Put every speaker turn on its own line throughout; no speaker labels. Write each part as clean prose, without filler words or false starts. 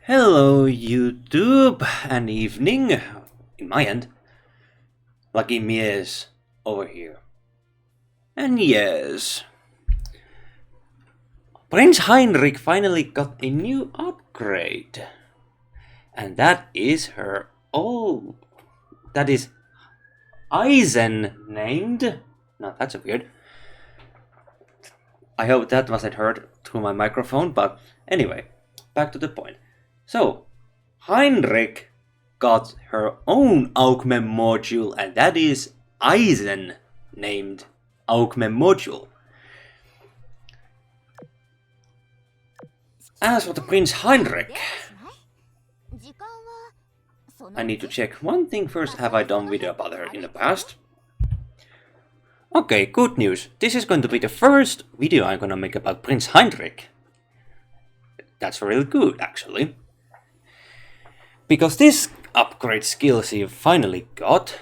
Hello YouTube and evening, in my end. Lucky Mies over here. And yes, Prince Heinrich finally got a new upgrade. And that is her that is Eisen named. No, that's weird. I hope that wasn't heard through my microphone, but anyway, back to the point. So, Heinrich got her own Augment module, and that is Eisen named Augment module. As for the Prince Heinrich, I need to check one thing first. Have I done video about her in the past? Okay, good news. This is going to be the first video I'm gonna make about Prince Heinrich. That's really good, actually. Because this upgrade skill she finally got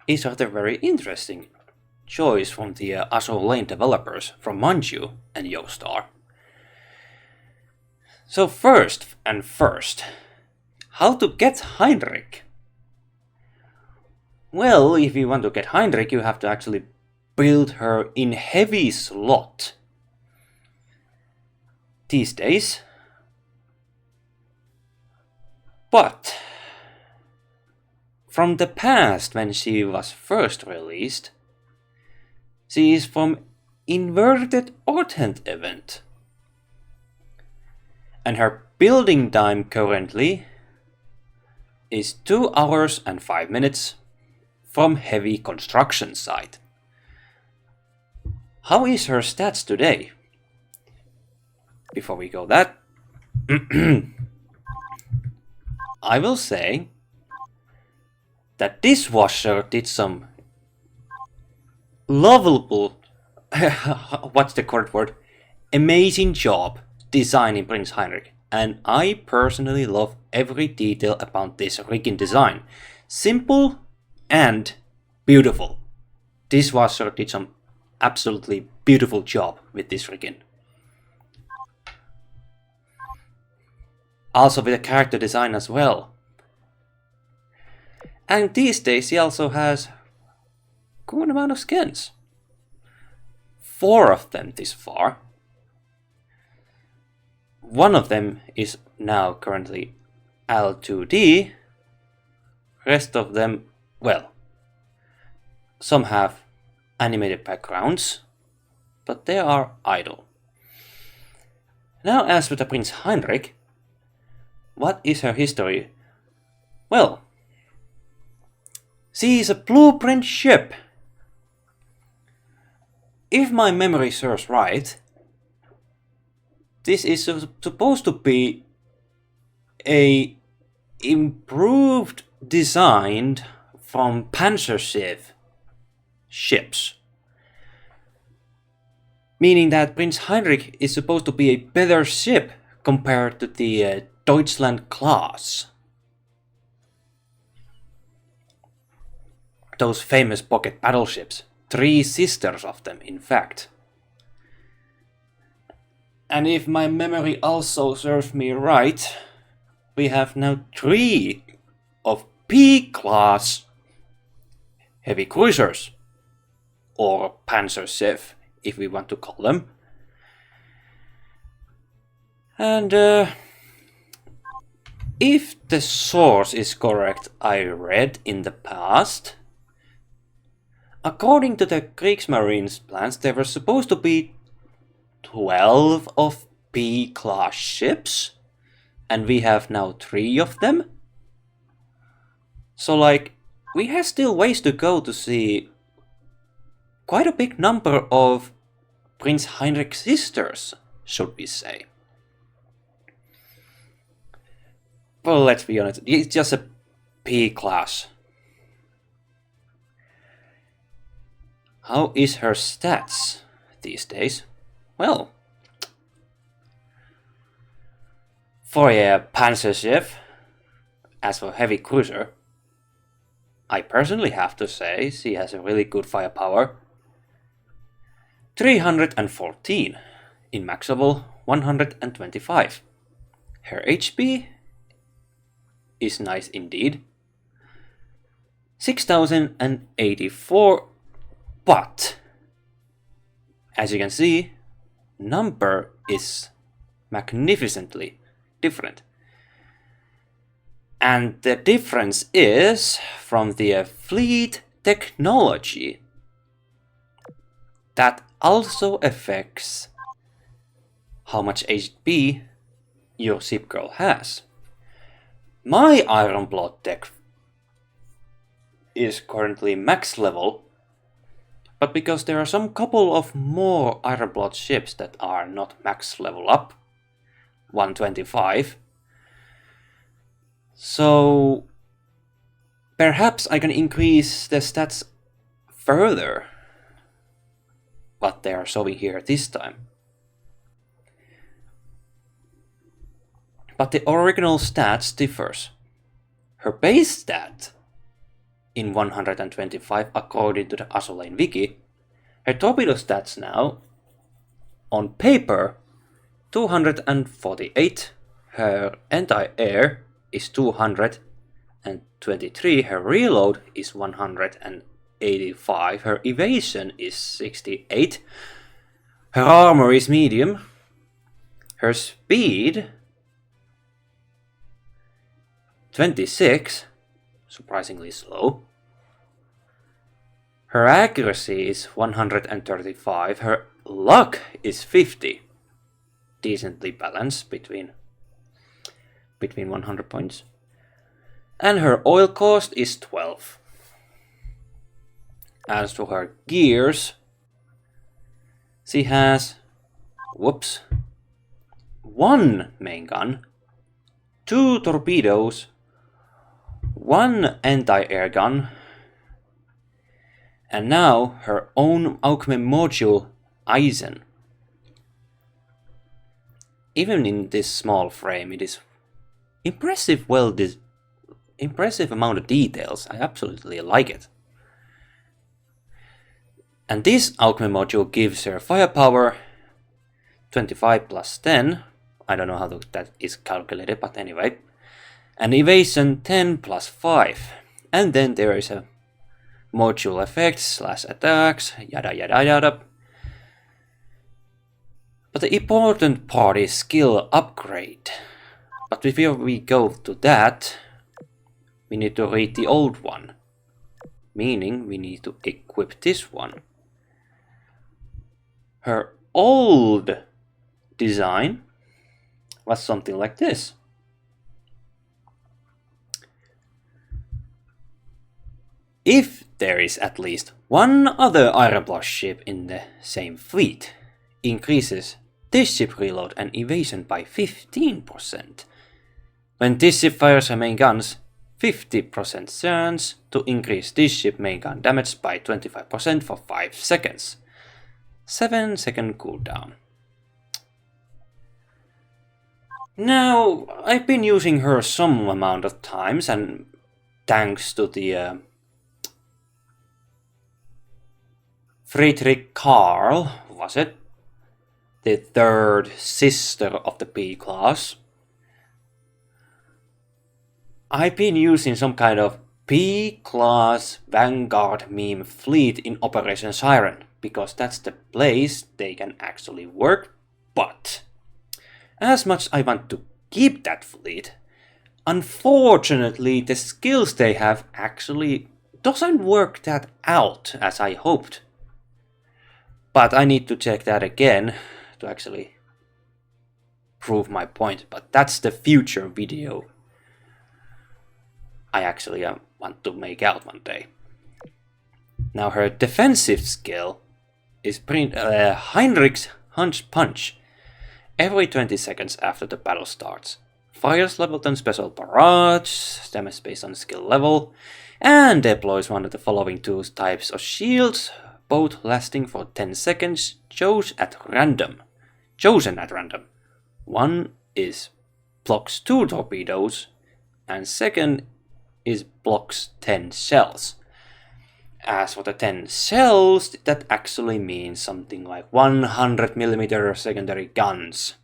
is rather very interesting choice from the Azur Lane developers from Manju and Yostar. So first, how to get Heinrich? Well, if you want to get Heinrich, you have to actually build her in heavy slot. These days. But from the past, when she was first released, she is from Inverted Ortent event. And her building time currently is 2 hours and 5 minutes from heavy construction site. How is her stats today? Before we go that, I will say that Dishwasher did some lovable, what's the correct word? Amazing job designing Prince Heinrich. And I personally love every detail about this rigging design. Simple and beautiful. Dishwasher did some absolutely beautiful job with this rigging. Also with the character design as well. And these days he also has a good amount of skins. 4 of them this far. One of them is now currently L2D. Rest of them, well, some have animated backgrounds, but they are idle. Now as with the Prince Heinrich, what is her history? Well, she is a blueprint ship. If my memory serves right, this is supposed to be a improved design from Panzerschiff ships. Meaning that Prince Heinrich is supposed to be a better ship compared to the Deutschland class. Those famous pocket battleships. 3 sisters of them, in fact. And if my memory also serves me right, we have now 3 of P-class heavy cruisers. Or Panzerschiff, if we want to call them. And if the source is correct I read in the past, according to the Kriegsmarine's plans, there were supposed to be 12 of P-class ships, and we have now 3 of them. So like, we have still ways to go to see quite a big number of Prince Heinrich's sisters, should we say. Well, let's be honest, it's just a P-class. How is her stats these days? Well, for a Panzerschiff, as for heavy cruiser, I personally have to say she has a really good firepower. 314 in max level 125. Her HP is nice indeed. 6084, but as you can see, number is magnificently different. And the difference is from the fleet technology. That also affects how much HP your shipgirl has. My Ironblood deck is currently max level, but because there are some couple of more Ironblood ships that are not max level up, 125, so perhaps I can increase the stats further, what they are showing here this time. But the original stats differs. Her base stat in 125 according to the Azur Lane wiki, her torpedo stats now on paper 248, her anti-air is 223, her reload is 185, her evasion is 68, her armor is medium, her speed 26, surprisingly slow. Her accuracy is 135, her luck is 50, decently balanced between 100 points. And her oil cost is 12. As to her gears, she has, one main gun, 2 torpedoes, 1 anti-air gun, and now her own augment module, Eisen. Even in this small frame, it is impressive amount of details. I absolutely like it. And this augment module gives her firepower 25 plus 10. I don't know how that is calculated, but anyway. And evasion 10 plus 5. And then there is a module effects / attacks, yada yada yada. But the important part is skill upgrade. But before we go to that, we need to read the old one. Meaning we need to equip this one. Her old design was something like this. If there is at least one other Ironblood ship in the same fleet, increases this ship reload and evasion by 15%. When this ship fires her main guns, 50% chance to increase this ship main gun damage by 25% for 5 seconds. 7-second cooldown. Now, I've been using her some amount of times, and thanks to the Friedrich Karl, was it? The third sister of the B-class. I've been using some kind of B-class Vanguard meme fleet in Operation Siren, because that's the place they can actually work, but as much I want to keep that fleet, unfortunately the skills they have actually doesn't work that out as I hoped. But I need to check that again to actually prove my point, but that's the future video I actually want to make out one day. Now her defensive skill is Heinrich's Hunch Punch. Every 20 seconds after the battle starts. Fires level 10 special barrage, damage based on skill level, and deploys one of the following 2 types of shields, both lasting for 10 seconds, chosen at random. One is blocks 2 torpedoes, and second is blocks 10 shells. As for the 10 shells, that actually means something like 100mm secondary guns.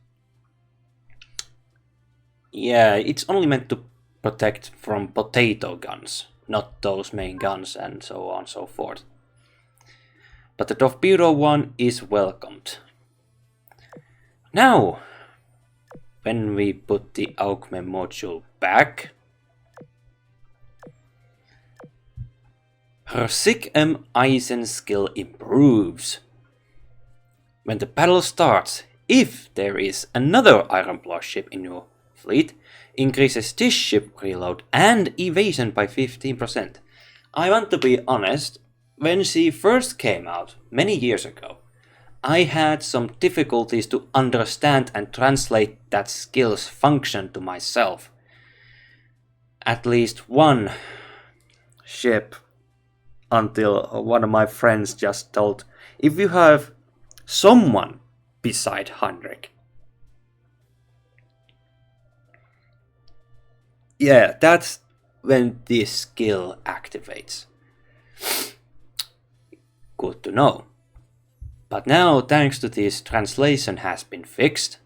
Yeah, it's only meant to protect from potato guns, not those main guns and so on and so forth. But the torpedo one is welcomed. Now, when we put the augment module back, her Sig-M Eisen skill improves. When the battle starts, if there is another Iron Plus ship in your fleet, increases this ship reload and evasion by 15%. I want to be honest, when she first came out, many years ago, I had some difficulties to understand and translate that skill's function to myself. At least one ship, until one of my friends just told, if you have someone beside Heinrich, yeah, that's when this skill activates. Good to know. But now, thanks to this, translation has been fixed.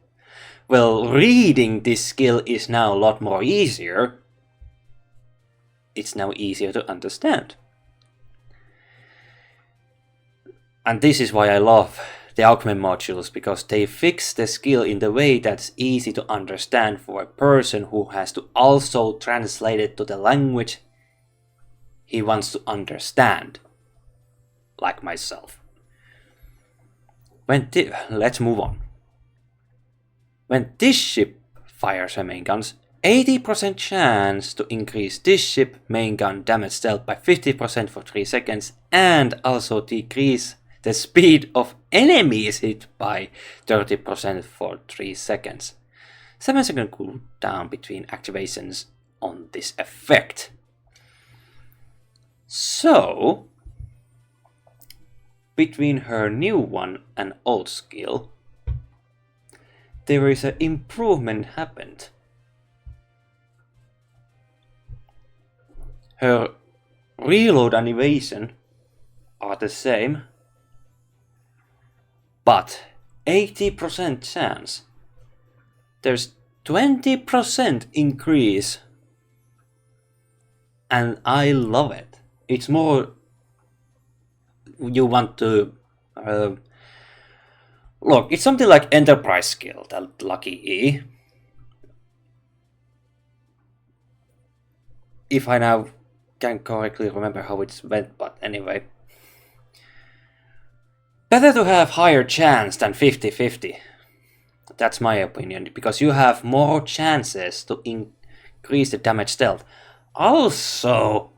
Well, reading this skill is now a lot more easier. It's now easier to understand. And this is why I love the augment modules, because they fix the skill in the way that's easy to understand for a person who has to also translate it to the language he wants to understand, like myself. Let's move on. When this ship fires her main guns, 80% chance to increase this ship main gun damage dealt by 50% for 3 seconds, and also decrease the speed of enemies hit by 30% for 3 seconds. 7-second cooldown between activations on this effect. So, between her new one and old skill, there is an improvement happened. Her reload and evasion are the same, but 80% chance. There's 20% increase, and I love it. It's more you want to look, it's something like enterprise skill, that lucky E. If I now can correctly remember how it went, but anyway. Better to have higher chance than 50-50. That's my opinion, because you have more chances to increase the damage dealt. Also,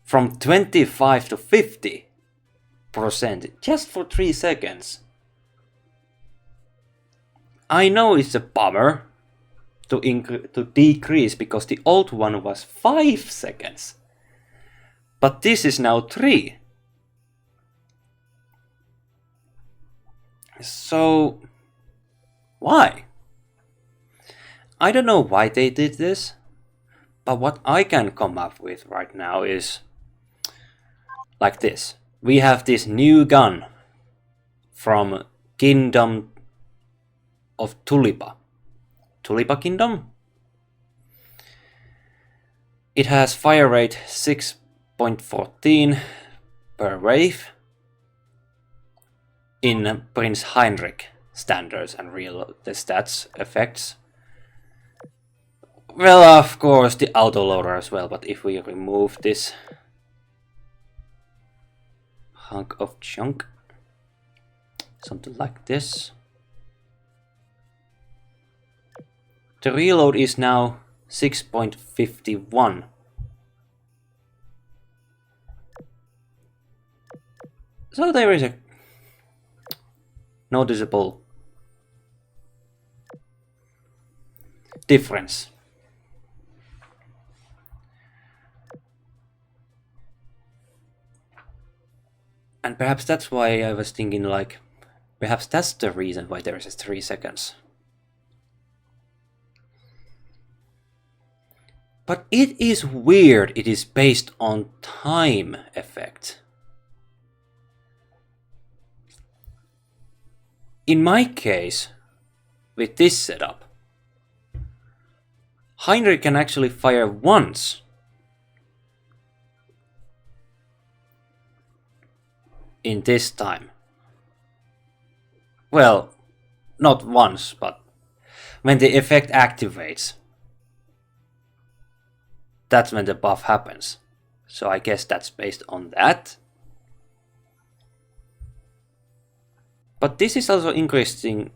from 25 to 50%, just for 3 seconds. I know it's a bummer to decrease, because the old one was 5 seconds. But this is now 3. So, why? I don't know why they did this, but what I can come up with right now is like this. We have this new gun from Kingdom of Tulipa. Tulipa Kingdom? It has fire rate 6.14 per wave in Prinz Heinrich standards and real the stats effects. Well, of course, the autoloader as well, but if we remove this hunk of junk, something like this, the reload is now 6.51. So there is a noticeable difference. And perhaps that's why I was thinking, like, perhaps that's the reason why there is 3 seconds. But it is weird, it is based on time effect. In my case, with this setup, Heinrich can actually fire once. In this time. Well, not once, but when the effect activates. That's when the buff happens. So I guess that's based on that. But this is also interesting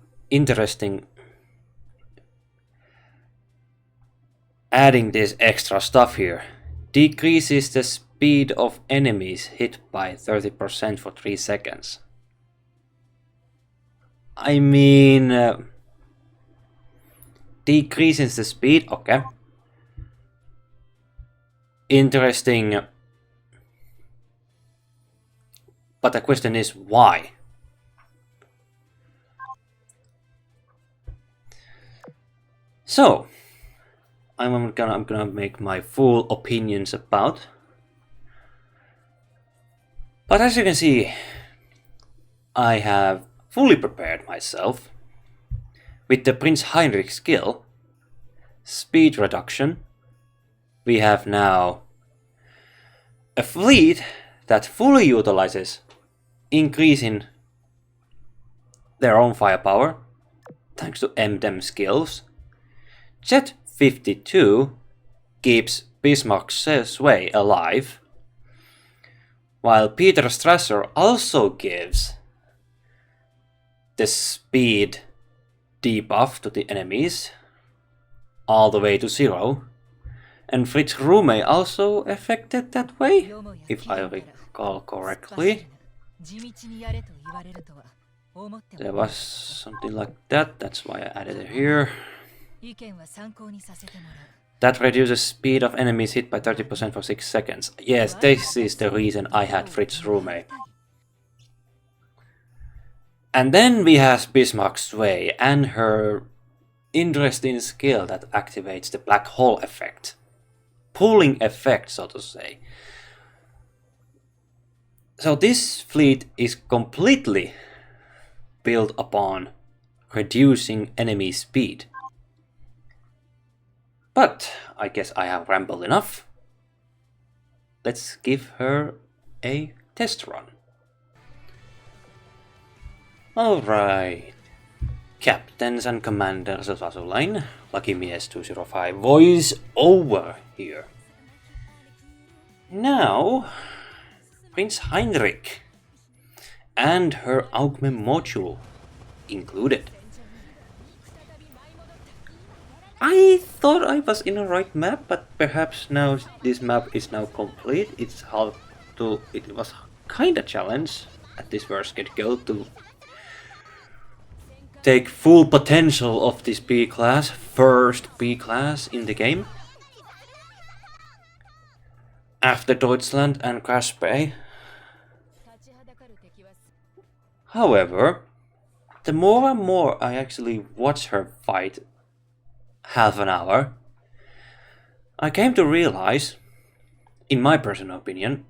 adding this extra stuff here. Decreases the speed of enemies hit by 30% for 3 seconds. I mean, decreases the speed, okay. Interesting. But the question is why? So, I'm gonna make my full opinions about. But as you can see, I have fully prepared myself with the Prinz Heinrich skill, speed reduction. We have now a fleet that fully utilizes increasing their own firepower thanks to MDEM skills. Jet 52 keeps Bismarck's sway alive, while Peter Strasser also gives the speed debuff to the enemies all the way to 0, and Fritz Rume also affected that way, if I recall correctly. There was something like that, that's why I added it here. That reduces speed of enemies hit by 30% for 6 seconds. Yes, this is the reason I had Fritz Rume. And then we have Bismarck's Sway and her interesting skill that activates the black hole effect. Pulling effect, so to say. So this fleet is completely built upon reducing enemy speed. But I guess I have rambled enough. Let's give her a test run. Alright. Captains and commanders of Azur Lane, Lucky Mies 205 voice over here. Now, Prinz Heinrich and her augment module included. I thought I was in the right map, but perhaps now this map is now complete. It was kinda challenge at this first get-go to take full potential of this B-class, first B-class in the game. After Deutschland and Crash Bay. However, the more and more I actually watch her fight half an hour, I came to realize, in my personal opinion,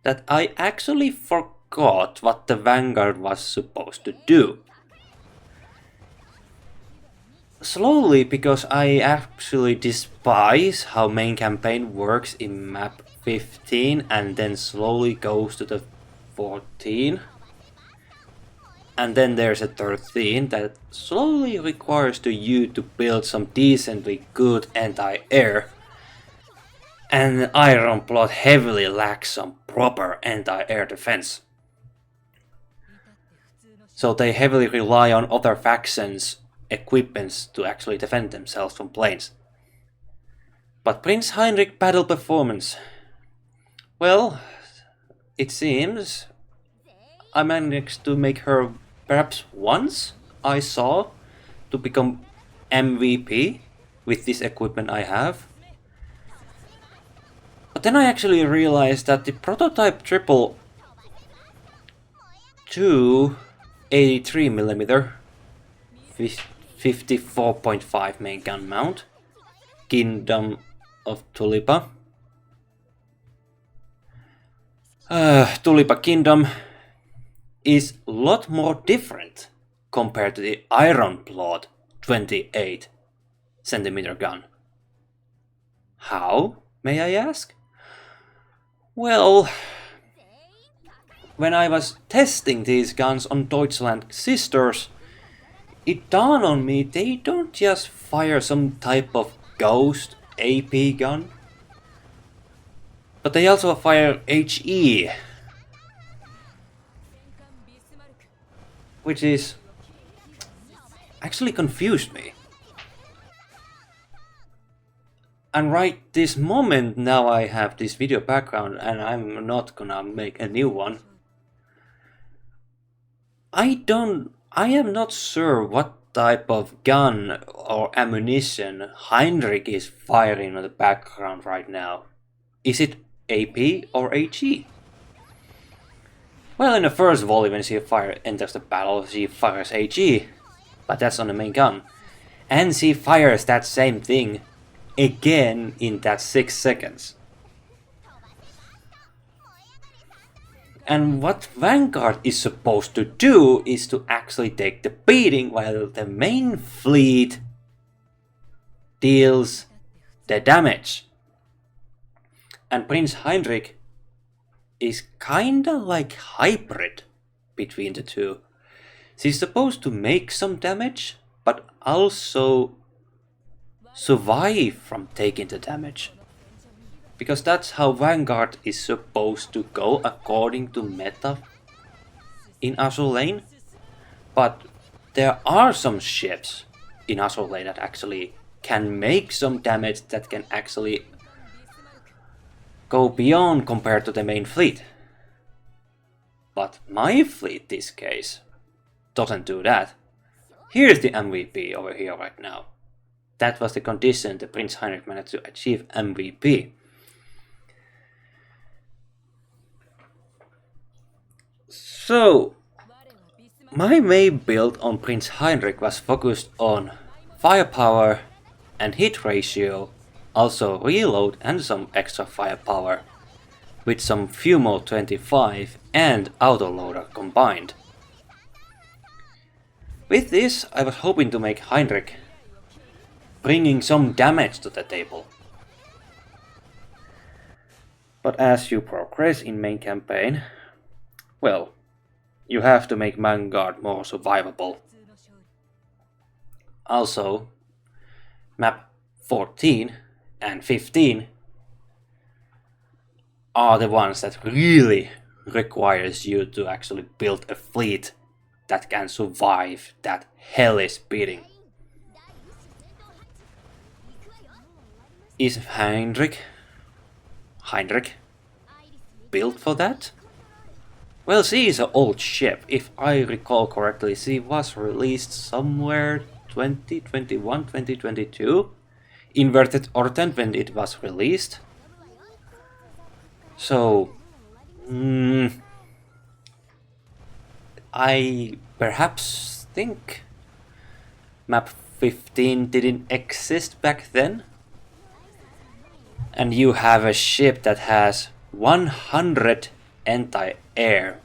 that I actually forgot what the Vanguard was supposed to do. Slowly, because I actually despise how main campaign works in map 15 and then slowly goes to the 14. And then there's a 13 that slowly requires you to build some decently good anti-air. And Iron Plot heavily lacks some proper anti-air defense. So they heavily rely on other factions' equipments to actually defend themselves from planes. But Prinz Heinrich battle performance, well, it seems I managed to make her perhaps once I saw to become MVP with this equipment I have. But then I actually realized that the prototype triple 283mm 54.5 main gun mount, Kingdom of Tulipa. Tulipa Kingdom is a lot more different compared to the Iron Plot 28cm gun How, may I ask? Well, when I was testing these guns on Deutschland sisters, it dawned on me they don't just fire some type of ghost AP gun, but they also fire HE, which is actually confused me. And right this moment now I have this video background and I'm not gonna make a new one. I am not sure what type of gun or ammunition Heinrich is firing in the background right now. Is it AP or HE? Well, in the first volley when she enters the battle, she fires HE, but that's on the main gun. And she fires that same thing again in that 6 seconds. And what Vanguard is supposed to do is to actually take the beating while the main fleet deals the damage. And Prince Heinrich is kinda like hybrid between the two. She's supposed to make some damage, but also survive from taking the damage. Because that's how Vanguard is supposed to go according to meta in Azur Lane. But there are some ships in Azur Lane that actually can make some damage that can actually go beyond compared to the main fleet. But my fleet this case doesn't do that. Here's the MVP over here right now. That was the condition the Prince Heinrich managed to achieve MVP. So, my main build on Prince Heinrich was focused on firepower and hit ratio, also reload and some extra firepower, with some Fumo 25 and autoloader combined. With this, I was hoping to make Heinrich bringing some damage to the table. But as you progress in main campaign, well, you have to make Vanguard more survivable. Also, map 14 and 15 are the ones that really requires you to actually build a fleet that can survive that hellish beating. Is Heinrich built for that? Well, she is an old ship. If I recall correctly, she was released somewhere 2021, 2022. Inverted Orten when it was released. So, I perhaps think map 15 didn't exist back then. And you have a ship that has 100 anti-air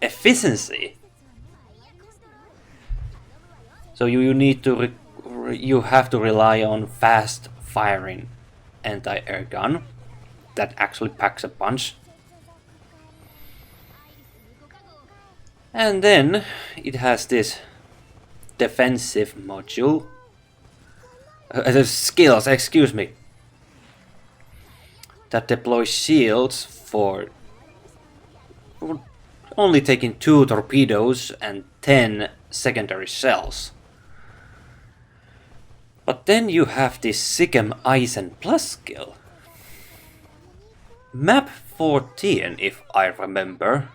efficiency. So you need to you have to rely on fast firing anti-air gun that actually packs a punch. And then it has this defensive module. The skills, excuse me, that deploys shields for only taking 2 torpedoes and 10 secondary shells. But then you have this Sigem Eisen Plus skill. Map 14, if I remember,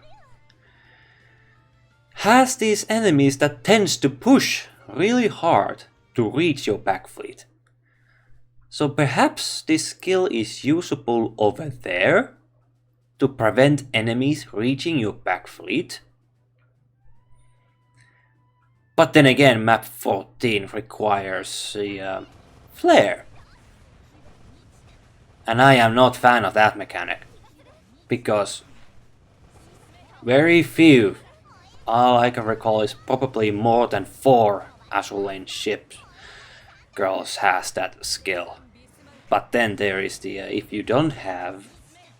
has these enemies that tends to push really hard to reach your back fleet. So perhaps this skill is usable over there to prevent enemies reaching your back fleet. But then again, map 14 requires a flare. And I am not fan of that mechanic. Because very few, all I can recall is probably more than 4 Azur Lane ships shipgirls has that skill. But then there is the if you don't have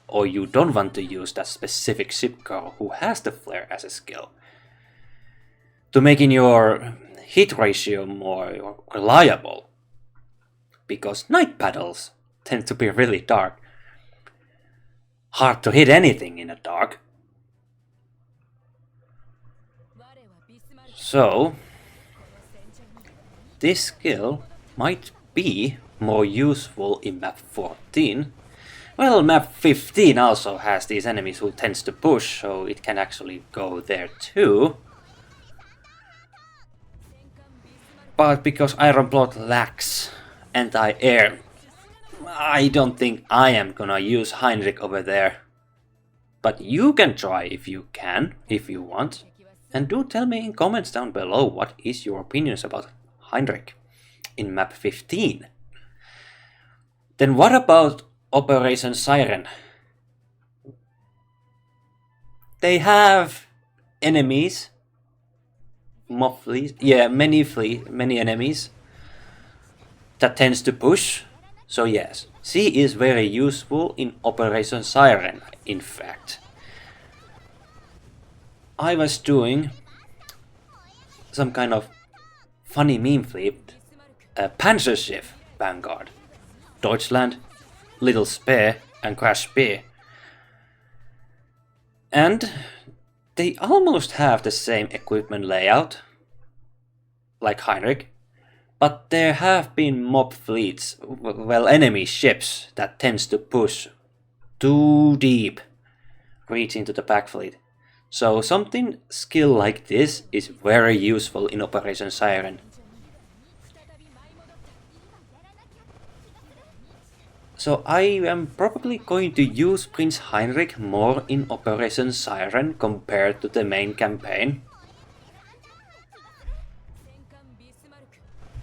or you don't want to use that specific shipgirl who has the flare as a skill, to making your hit ratio more reliable, because night battles tend to be really dark. Hard to hit anything in the dark. So this skill might be more useful in map 14. Well, map 15 also has these enemies who tends to push, so it can actually go there too. But because Iron Plot lacks anti-air, I don't think I am gonna use Heinrich over there. But you can try if you can, if you want. And do tell me in comments down below what is your opinions about Heinrich in map 15. Then what about Operation Siren? They have enemies, mob fleas, yeah, many enemies that tends to push. So yes, she is very useful in Operation Siren, in fact. I was doing some kind of funny meme flip, Panzerschiff Vanguard, Deutschland, Little Spear and Crash Spear. And they almost have the same equipment layout, like Heinrich, but there have been mob fleets, well, enemy ships that tends to push too deep, reaching to the back fleet. So something skill like this is very useful in Operation Siren. So I am probably going to use Prince Heinrich more in Operation Siren compared to the main campaign.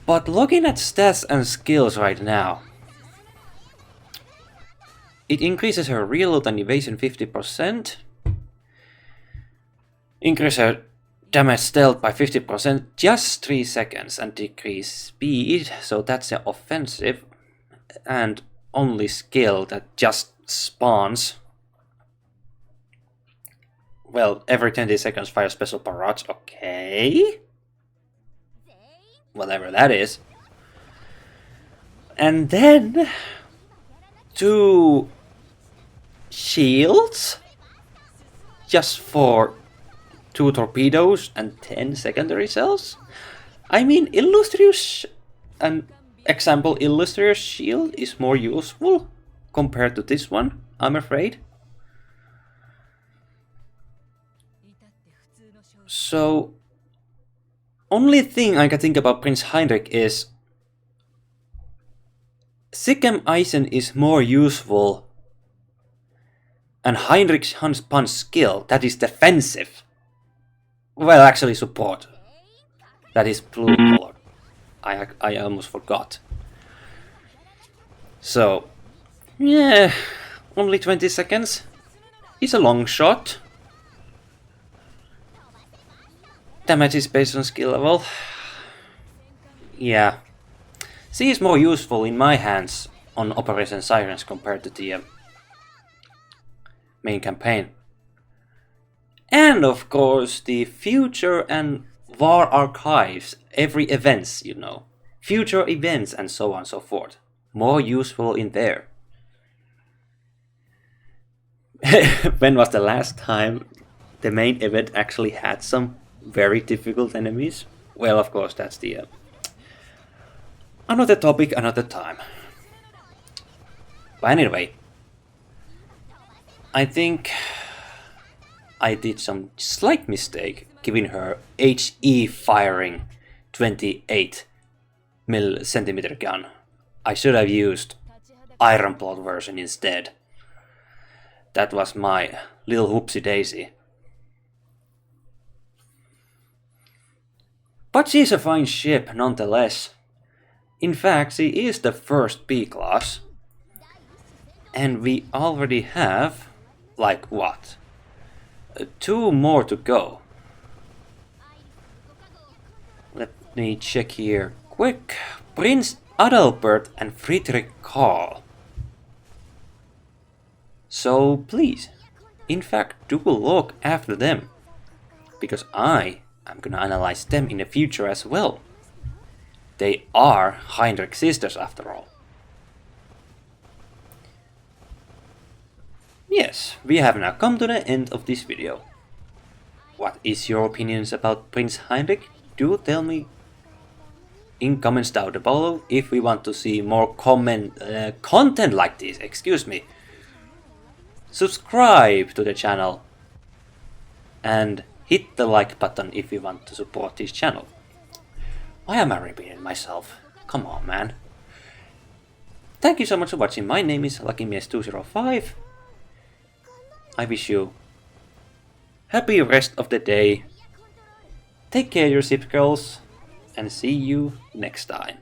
But looking at stats and skills right now, it increases her reload and evasion 50%, increase her damage stealth by 50%, just 3 seconds, and decrease speed, so that's the offensive, and only skill that just spawns. Well, every 20 seconds fire special barrage, okay. Whatever that is. And then 2 shields just for 2 torpedoes and 10 secondary cells. I mean, Illustrious, an example Illustrious shield is more useful compared to this one, I'm afraid. So only thing I can think about Prince Heinrich is Sikhem Eisen is more useful, and Heinrich's Hans Punch skill, that is defensive. Well, actually support. That is blue color. I almost forgot. So, yeah, only 20 seconds. It's a long shot. Damage is based on skill level. Yeah. She is more useful in my hands on Operation Sirens compared to the main campaign. And of course the future and war archives, every events, you know. Future events and so on and so forth. More useful in there. When was the last time the main event actually had some very difficult enemies? Well, of course, that's the another topic, another time. But anyway, I think I did some slight mistake giving her HE firing 28 centimeter gun. I should have used Iron Plot version instead. That was my little whoopsie daisy. But she's a fine ship nonetheless. In fact, she is the first B-class. And we already have, like what? 2 more to go. Let me check here quick. Prince Adalbert and Friedrich Karl. So please, in fact, do look after them, because I am gonna analyze them in the future as well. They are Heinrich sisters after all. Yes, we have now come to the end of this video. What is your opinions about Prince Heinrich? Do tell me in comments down below if we want to see more content like this, excuse me. Subscribe to the channel and hit the like button if you want to support this channel. Why am I repeating myself? Come on, man. Thank you so much for watching. My name is LuckyMias205. I wish you happy rest of the day. Take care, your ship girls, and see you next time.